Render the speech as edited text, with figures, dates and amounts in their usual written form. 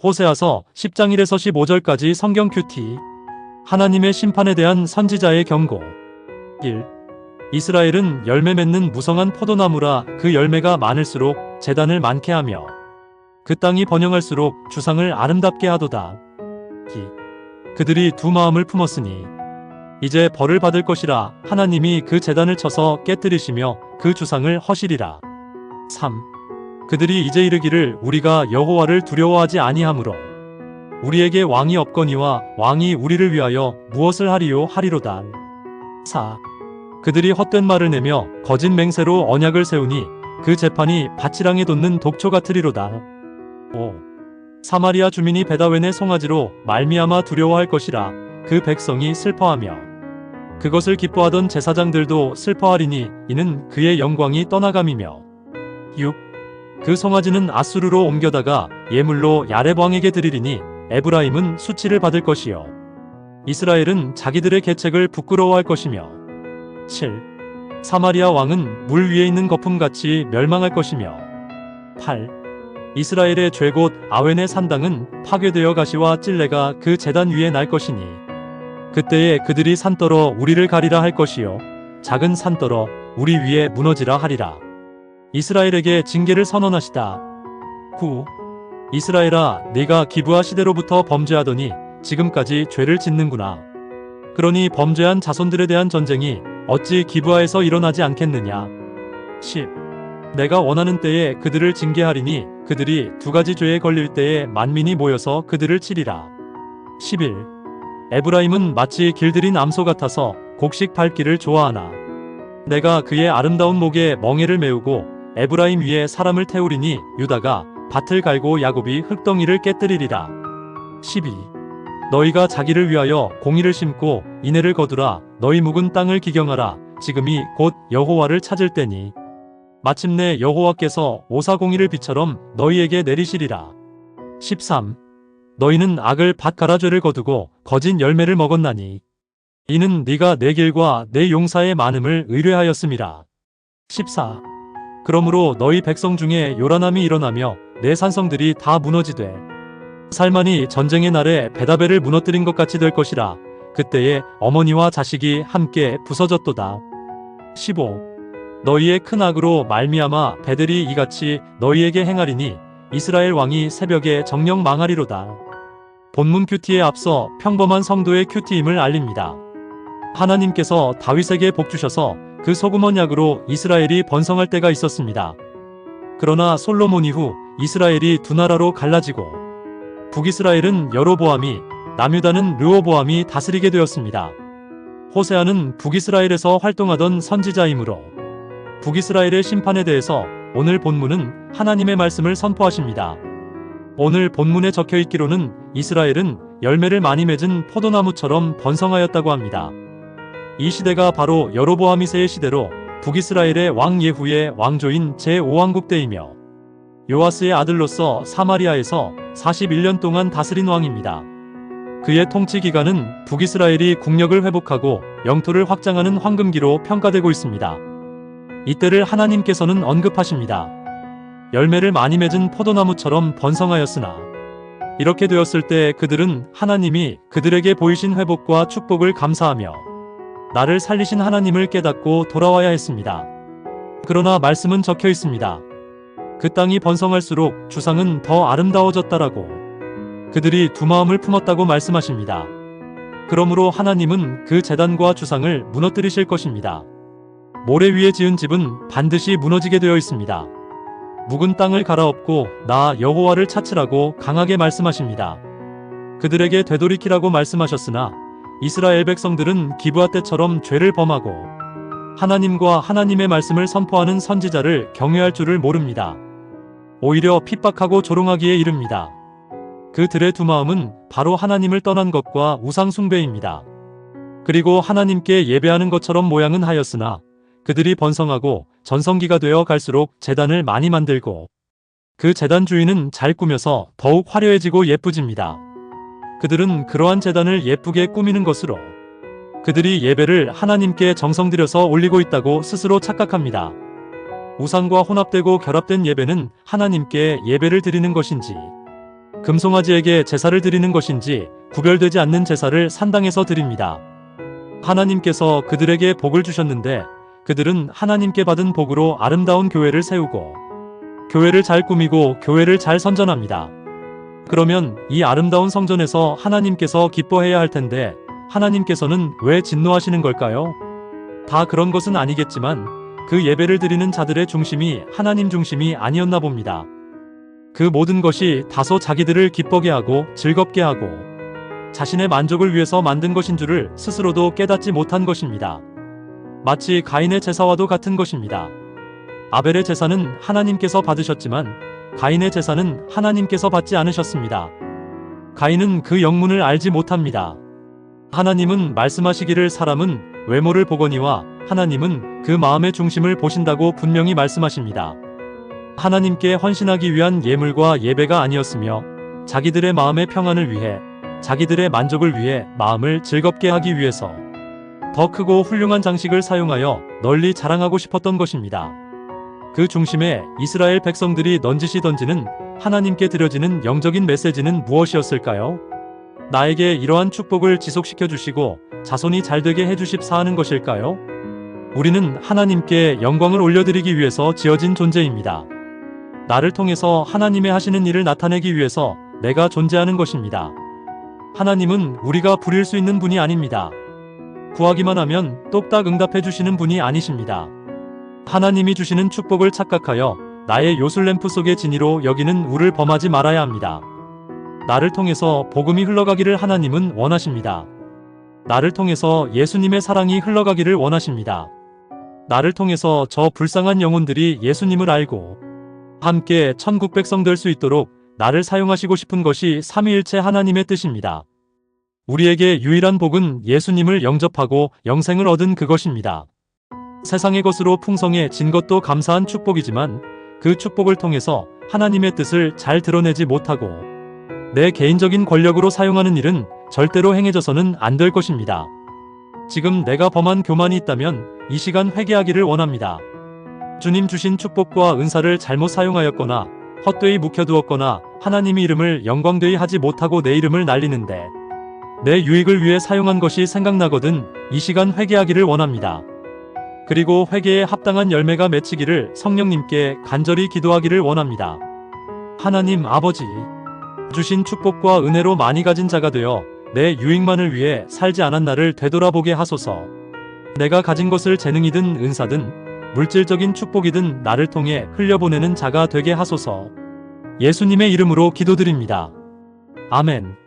호세아서 10장 1에서 15절까지 성경 큐티. 하나님의 심판에 대한 선지자의 경고. 1. 이스라엘은 열매 맺는 무성한 포도나무라 그 열매가 많을수록 재단을 많게 하며 그 땅이 번영할수록 주상을 아름답게 하도다. 2. 그들이 두 마음을 품었으니 이제 벌을 받을 것이라 하나님이 그 재단을 쳐서 깨뜨리시며 그 주상을 허시리라. 3. 그들이 이제 이르기를 우리가 여호와를 두려워하지 아니하므로 우리에게 왕이 없거니와 왕이 우리를 위하여 무엇을 하리요 하리로다. 4. 그들이 헛된 말을 내며 거짓 맹세로 언약을 세우니 그 재판이 밭지랑에 돋는 독초 같으리로다. 5. 사마리아 주민이 베다웬의 송아지로 말미암아 두려워할 것이라 그 백성이 슬퍼하며 그것을 기뻐하던 제사장들도 슬퍼하리니 이는 그의 영광이 떠나감이며. 6. 그 송아지는 아수르로 옮겨다가 예물로 야렙 왕에게 드리리니 에브라임은 수치를 받을 것이요 이스라엘은 자기들의 계책을 부끄러워할 것이며. 7. 사마리아 왕은 물 위에 있는 거품같이 멸망할 것이며. 8. 이스라엘의 죄곳 아웬의 산당은 파괴되어 가시와 찔레가 그 제단 위에 날 것이니 그때에 그들이 산더러 우리를 가리라 할 것이요 작은 산더러 우리 위에 무너지라 하리라. 이스라엘에게 징계를 선언하시다. 9. 이스라엘아, 네가 기브아 시대로부터 범죄하더니 지금까지 죄를 짓는구나. 그러니 범죄한 자손들에 대한 전쟁이 어찌 기브아에서 일어나지 않겠느냐. 10. 내가 원하는 때에 그들을 징계하리니 그들이 두 가지 죄에 걸릴 때에 만민이 모여서 그들을 치리라. 11. 에브라임은 마치 길들인 암소 같아서 곡식 밟기를 좋아하나. 내가 그의 아름다운 목에 멍에를 메우고 에브라임 위에 사람을 태우리니 유다가 밭을 갈고 야곱이 흙덩이를 깨뜨리리라. 12. 너희가 자기를 위하여 공의를 심고 인애를 거두라. 너희 묵은 땅을 기경하라. 지금이 곧 여호와를 찾을 때니 마침내 여호와께서 오사공의를 비처럼 너희에게 내리시리라. 13. 너희는 악을 밭가라 죄를 거두고 거짓 열매를 먹었나니 이는 네가 내 길과 내 용사의 많음을 의뢰하였음이라. 14. 그러므로 너희 백성 중에 요란함이 일어나며 내 산성들이 다 무너지되 살만이 전쟁의 날에 베다벨을 무너뜨린 것 같이 될 것이라. 그때에 어머니와 자식이 함께 부서졌도다. 15. 너희의 큰 악으로 말미암아 베델이 이같이 너희에게 행하리니 이스라엘 왕이 새벽에 정령 망하리로다. 본문 큐티에 앞서 평범한 성도의 큐티임을 알립니다. 하나님께서 다윗에게 복 주셔서 그 소금 언약으로 이스라엘이 번성할 때가 있었습니다. 그러나 솔로몬 이후 이스라엘이 두 나라로 갈라지고 북이스라엘은 여로보암이, 남유다는 르호보암이 다스리게 되었습니다. 호세아는 북이스라엘에서 활동하던 선지자이므로 북이스라엘의 심판에 대해서 오늘 본문은 하나님의 말씀을 선포하십니다. 오늘 본문에 적혀 있기로는 이스라엘은 열매를 많이 맺은 포도나무처럼 번성하였다고 합니다. 이 시대가 바로 여로보암 2세의 시대로 북이스라엘의 왕 예후의 왕조인 제5왕국 때이며 요아스의 아들로서 사마리아에서 41년 동안 다스린 왕입니다. 그의 통치 기간은 북이스라엘이 국력을 회복하고 영토를 확장하는 황금기로 평가되고 있습니다. 이때를 하나님께서는 언급하십니다. 열매를 많이 맺은 포도나무처럼 번성하였으나 이렇게 되었을 때 그들은 하나님이 그들에게 보이신 회복과 축복을 감사하며 나를 살리신 하나님을 깨닫고 돌아와야 했습니다. 그러나 말씀은 적혀 있습니다. 그 땅이 번성할수록 주상은 더 아름다워졌다라고. 그들이 두 마음을 품었다고 말씀하십니다. 그러므로 하나님은 그 제단과 주상을 무너뜨리실 것입니다. 모래 위에 지은 집은 반드시 무너지게 되어 있습니다. 묵은 땅을 갈아엎고 나 여호와를 찾으라고 강하게 말씀하십니다. 그들에게 되돌이키라고 말씀하셨으나 이스라엘 백성들은 기브아 때처럼 죄를 범하고 하나님과 하나님의 말씀을 선포하는 선지자를 경외할 줄을 모릅니다. 오히려 핍박하고 조롱하기에 이릅니다. 그들의 두 마음은 바로 하나님을 떠난 것과 우상 숭배입니다. 그리고 하나님께 예배하는 것처럼 모양은 하였으나 그들이 번성하고 전성기가 되어 갈수록 제단을 많이 만들고 그 제단 주인은 잘 꾸며서 더욱 화려해지고 예쁘집니다. 그들은 그러한 제단을 예쁘게 꾸미는 것으로 그들이 예배를 하나님께 정성 들여서 올리고 있다고 스스로 착각합니다. 우상과 혼합되고 결합된 예배는 하나님께 예배를 드리는 것인지 금송아지에게 제사를 드리는 것인지 구별되지 않는 제사를 산당에서 드립니다. 하나님께서 그들에게 복을 주셨는데 그들은 하나님께 받은 복으로 아름다운 교회를 세우고 교회를 잘 꾸미고 교회를 잘 선전합니다. 그러면 이 아름다운 성전에서 하나님께서 기뻐해야 할 텐데 하나님께서는 왜 진노하시는 걸까요? 다 그런 것은 아니겠지만 그 예배를 드리는 자들의 중심이 하나님 중심이 아니었나 봅니다. 그 모든 것이 다소 자기들을 기쁘게 하고 즐겁게 하고 자신의 만족을 위해서 만든 것인 줄을 스스로도 깨닫지 못한 것입니다. 마치 가인의 제사와도 같은 것입니다. 아벨의 제사는 하나님께서 받으셨지만 가인의 제사는 하나님께서 받지 않으셨습니다. 가인은 그 영문을 알지 못합니다. 하나님은 말씀하시기를 사람은 외모를 보거니와 하나님은 그 마음의 중심을 보신다고 분명히 말씀하십니다. 하나님께 헌신하기 위한 예물과 예배가 아니었으며 자기들의 마음의 평안을 위해 자기들의 만족을 위해 마음을 즐겁게 하기 위해서 더 크고 훌륭한 장식을 사용하여 널리 자랑하고 싶었던 것입니다. 그 중심에 이스라엘 백성들이 넌지시 던지는 하나님께 드려지는 영적인 메시지는 무엇이었을까요? 나에게 이러한 축복을 지속시켜 주시고 자손이 잘되게 해주십사 하는 것일까요? 우리는 하나님께 영광을 올려드리기 위해서 지어진 존재입니다. 나를 통해서 하나님의 하시는 일을 나타내기 위해서 내가 존재하는 것입니다. 하나님은 우리가 부릴 수 있는 분이 아닙니다. 구하기만 하면 똑딱 응답해 주시는 분이 아니십니다. 하나님이 주시는 축복을 착각하여 나의 요술램프 속의 진이로 여기는 우를 범하지 말아야 합니다. 나를 통해서 복음이 흘러가기를 하나님은 원하십니다. 나를 통해서 예수님의 사랑이 흘러가기를 원하십니다. 나를 통해서 저 불쌍한 영혼들이 예수님을 알고 함께 천국 백성 될 수 있도록 나를 사용하시고 싶은 것이 삼위일체 하나님의 뜻입니다. 우리에게 유일한 복은 예수님을 영접하고 영생을 얻은 그것입니다. 세상의 것으로 풍성해진 것도 감사한 축복이지만 그 축복을 통해서 하나님의 뜻을 잘 드러내지 못하고 내 개인적인 권력으로 사용하는 일은 절대로 행해져서는 안 될 것입니다. 지금 내가 범한 교만이 있다면 이 시간 회개하기를 원합니다. 주님 주신 축복과 은사를 잘못 사용하였거나 헛되이 묵혀두었거나 하나님의 이름을 영광되이 하지 못하고 내 이름을 날리는데 내 유익을 위해 사용한 것이 생각나거든 이 시간 회개하기를 원합니다. 그리고 회개에 합당한 열매가 맺히기를 성령님께 간절히 기도하기를 원합니다. 하나님 아버지, 주신 축복과 은혜로 많이 가진 자가 되어 내 유익만을 위해 살지 않은 나를 되돌아보게 하소서. 내가 가진 것을 재능이든 은사든 물질적인 축복이든 나를 통해 흘려보내는 자가 되게 하소서. 예수님의 이름으로 기도드립니다. 아멘.